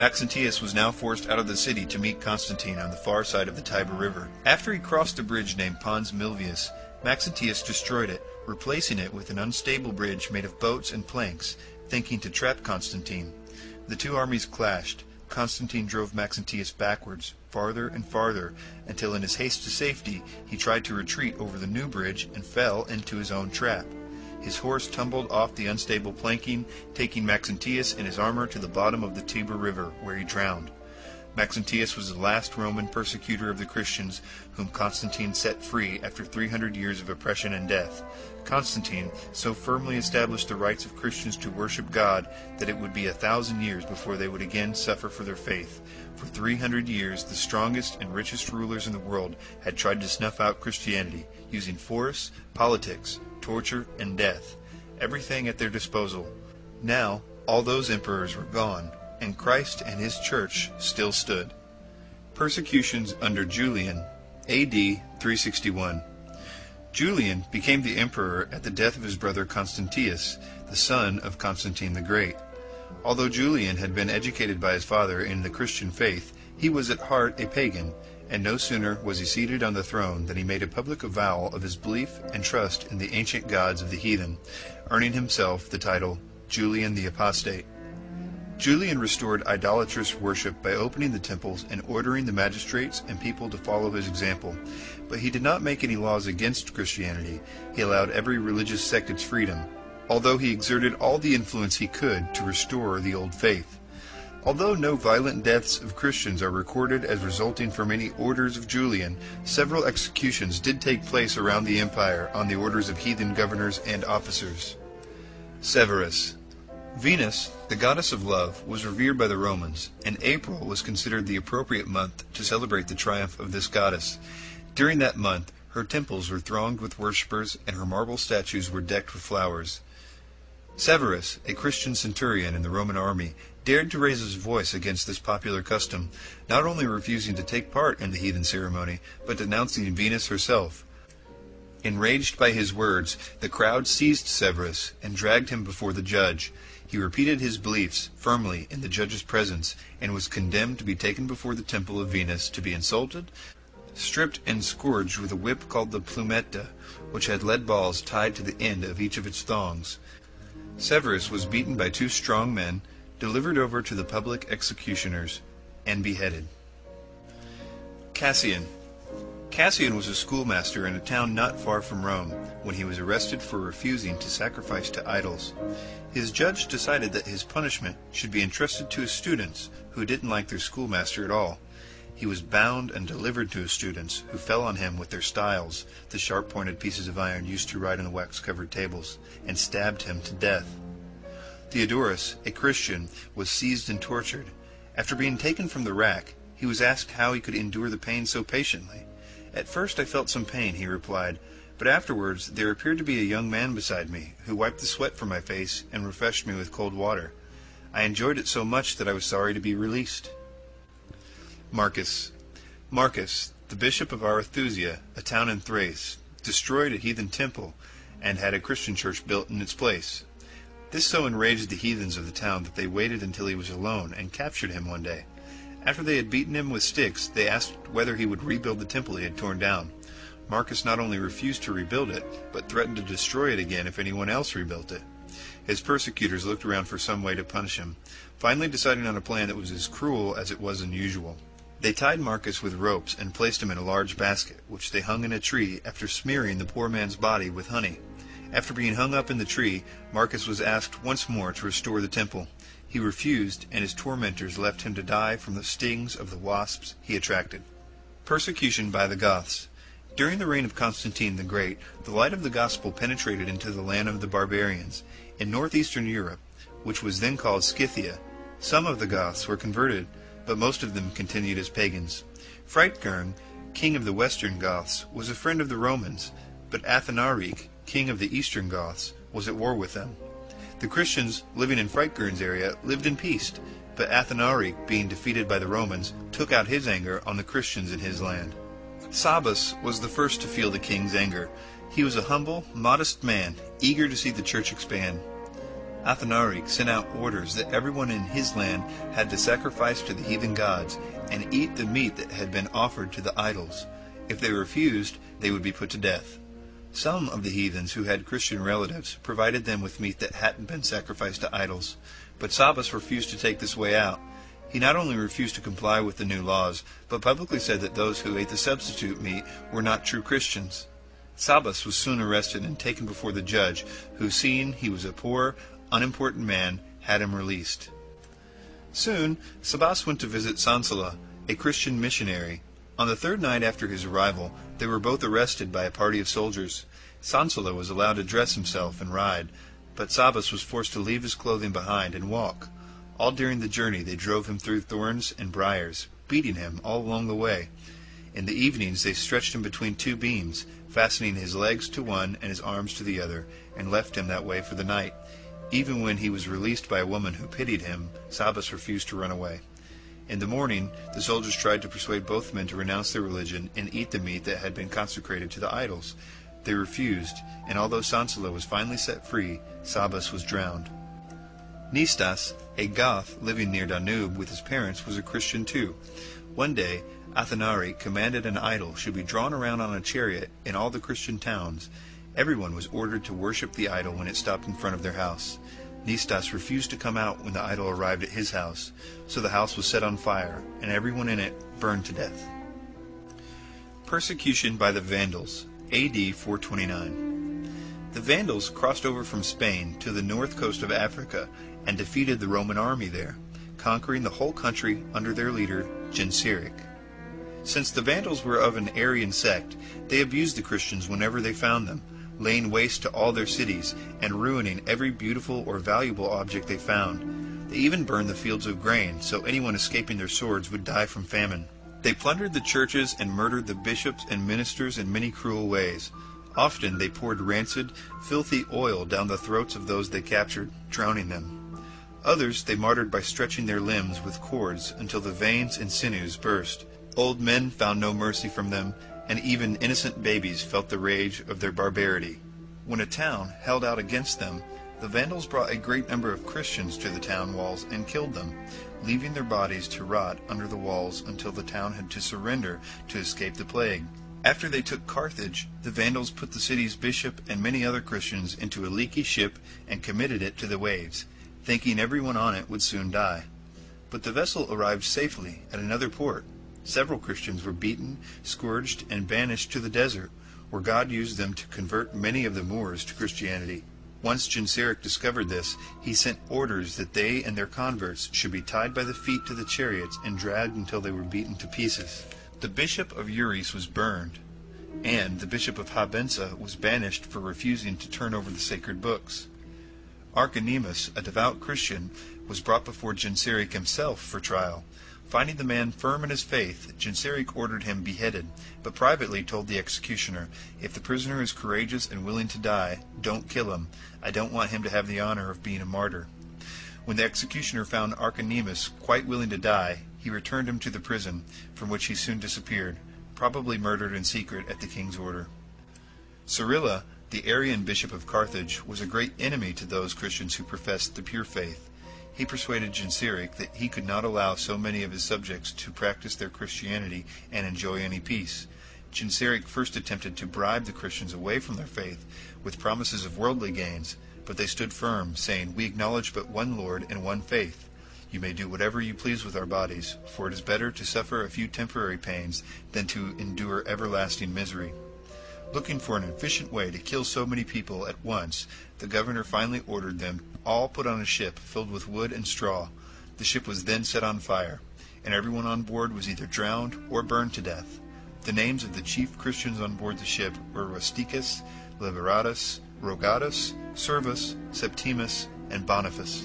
Maxentius was now forced out of the city to meet Constantine on the far side of the Tiber River. After he crossed a bridge named Pons Milvius, Maxentius destroyed it, replacing it with an unstable bridge made of boats and planks, thinking to trap Constantine. The two armies clashed. Constantine drove Maxentius backwards, farther and farther, until in his haste to safety he tried to retreat over the new bridge and fell into his own trap. His horse tumbled off the unstable planking, taking Maxentius and his armor to the bottom of the Tiber River, where he drowned. Maxentius was the last Roman persecutor of the Christians, whom Constantine set free after 300 years of oppression and death. Constantine so firmly established the rights of Christians to worship God that it would be 1,000 years before they would again suffer for their faith. For 300 years, the strongest and richest rulers in the world had tried to snuff out Christianity, using force, politics, torture, and death, everything at their disposal. Now, all those emperors were gone, and Christ and his church still stood. Persecutions under Julian, A.D. 361. Julian became the emperor at the death of his brother Constantius, the son of Constantine the Great. Although Julian had been educated by his father in the Christian faith, he was at heart a pagan, and no sooner was he seated on the throne than he made a public avowal of his belief and trust in the ancient gods of the heathen, earning himself the title Julian the Apostate. Julian restored idolatrous worship by opening the temples and ordering the magistrates and people to follow his example. But he did not make any laws against Christianity. He allowed every religious sect its freedom, although he exerted all the influence he could to restore the old faith. Although no violent deaths of Christians are recorded as resulting from any orders of Julian, several executions did take place around the empire on the orders of heathen governors and officers. Severus. Venus, the goddess of love, was revered by the Romans, and April was considered the appropriate month to celebrate the triumph of this goddess. During that month, her temples were thronged with worshippers, and her marble statues were decked with flowers. Severus, a Christian centurion in the Roman army, dared to raise his voice against this popular custom, not only refusing to take part in the heathen ceremony, but denouncing Venus herself. Enraged by his words, the crowd seized Severus and dragged him before the judge. He repeated his beliefs firmly in the judge's presence, and was condemned to be taken before the temple of Venus to be insulted, stripped and scourged with a whip called the plumetta, which had lead balls tied to the end of each of its thongs. Severus was beaten by two strong men, delivered over to the public executioners, and beheaded. Cassian. Cassian was a schoolmaster in a town not far from Rome, when he was arrested for refusing to sacrifice to idols. His judge decided that his punishment should be entrusted to his students, who didn't like their schoolmaster at all. He was bound and delivered to his students, who fell on him with their styles, the sharp-pointed pieces of iron used to write on the wax-covered tables, and stabbed him to death. Theodorus, a Christian, was seized and tortured. After being taken from the rack, he was asked how he could endure the pain so patiently. "At first I felt some pain," he replied, "but afterwards there appeared to be a young man beside me, who wiped the sweat from my face and refreshed me with cold water. I enjoyed it so much that I was sorry to be released." Marcus. Marcus, the bishop of Arethusa, a town in Thrace, destroyed a heathen temple, and had a Christian church built in its place. This so enraged the heathens of the town that they waited until he was alone and captured him one day. After they had beaten him with sticks, they asked whether he would rebuild the temple he had torn down. Marcus not only refused to rebuild it, but threatened to destroy it again if anyone else rebuilt it. His persecutors looked around for some way to punish him, finally deciding on a plan that was as cruel as it was unusual. They tied Marcus with ropes and placed him in a large basket, which they hung in a tree after smearing the poor man's body with honey. After being hung up in the tree, Marcus was asked once more to restore the temple. He refused, and his tormentors left him to die from the stings of the wasps he attracted. Persecution by the Goths. During the reign of Constantine the Great, the light of the gospel penetrated into the land of the barbarians. In northeastern Europe, which was then called Scythia, some of the Goths were converted, but most of them continued as pagans. Friedgern, king of the western Goths, was a friend of the Romans, but Athanaric, king of the eastern Goths, was at war with them. The Christians living in Friedgern's area lived in peace, but Athanaric, being defeated by the Romans, took out his anger on the Christians in his land. Sabas was the first to feel the king's anger. He was a humble, modest man, eager to see the church expand. Athanaric sent out orders that everyone in his land had to sacrifice to the heathen gods and eat the meat that had been offered to the idols. If they refused, they would be put to death. Some of the heathens who had Christian relatives provided them with meat that hadn't been sacrificed to idols, but Sabas refused to take this way out. He not only refused to comply with the new laws, but publicly said that those who ate the substitute meat were not true Christians. Sabas was soon arrested and taken before the judge, who, seeing he was a poor, unimportant man, had him released. Soon, Sabas went to visit Sansala, a Christian missionary. On the third night after his arrival, they were both arrested by a party of soldiers. Sansala was allowed to dress himself and ride, but Sabas was forced to leave his clothing behind and walk. All during the journey they drove him through thorns and briars, beating him all along the way. In the evenings they stretched him between two beams, fastening his legs to one and his arms to the other, and left him that way for the night. Even when he was released by a woman who pitied him, Sabas refused to run away. In the morning, the soldiers tried to persuade both men to renounce their religion and eat the meat that had been consecrated to the idols. They refused, and although Sansala was finally set free, Sabas was drowned. Nistas, a Goth living near Danube with his parents, was a Christian too. One day, Athanaric commanded an idol should be drawn around on a chariot in all the Christian towns. Everyone was ordered to worship the idol when it stopped in front of their house. Nistas refused to come out when the idol arrived at his house, so the house was set on fire, and everyone in it burned to death. Persecution by the Vandals, A.D. 429. The Vandals crossed over from Spain to the north coast of Africa and defeated the Roman army there, conquering the whole country under their leader, Genseric. Since the Vandals were of an Arian sect, they abused the Christians whenever they found them, laying waste to all their cities and ruining every beautiful or valuable object they found. They even burned the fields of grain, so anyone escaping their swords would die from famine. They plundered the churches and murdered the bishops and ministers in many cruel ways. Often they poured rancid, filthy oil down the throats of those they captured, drowning them. Others they martyred by stretching their limbs with cords until the veins and sinews burst. Old men found no mercy from them, and even innocent babies felt the rage of their barbarity. When a town held out against them, the Vandals brought a great number of Christians to the town walls and killed them, leaving their bodies to rot under the walls until the town had to surrender to escape the plague. After they took Carthage, the Vandals put the city's bishop and many other Christians into a leaky ship and committed it to the waves, thinking everyone on it would soon die. But the vessel arrived safely at another port. Several Christians were beaten, scourged, and banished to the desert, where God used them to convert many of the Moors to Christianity. Once Genseric discovered this, he sent orders that they and their converts should be tied by the feet to the chariots and dragged until they were beaten to pieces. The bishop of Uris was burned, and the bishop of Habensa was banished for refusing to turn over the sacred books. Archanimus, a devout Christian, was brought before Genseric himself for trial. Finding the man firm in his faith, Genseric ordered him beheaded, but privately told the executioner, "If the prisoner is courageous and willing to die, don't kill him. I don't want him to have the honor of being a martyr." When the executioner found Archanimus quite willing to die, he returned him to the prison, from which he soon disappeared, probably murdered in secret at the king's order. Cyrilla, the Arian bishop of Carthage, was a great enemy to those Christians who professed the pure faith. He persuaded Genseric that he could not allow so many of his subjects to practice their Christianity and enjoy any peace. Genseric first attempted to bribe the Christians away from their faith with promises of worldly gains, but they stood firm, saying, "We acknowledge but one Lord and one faith. You may do whatever you please with our bodies, for it is better to suffer a few temporary pains than to endure everlasting misery." Looking for an efficient way to kill so many people at once, the governor finally ordered them all put on a ship filled with wood and straw. The ship was then set on fire, and everyone on board was either drowned or burned to death. The names of the chief Christians on board the ship were Rusticus, Liberatus, Rogatus, Servus, Septimus, and Boniface.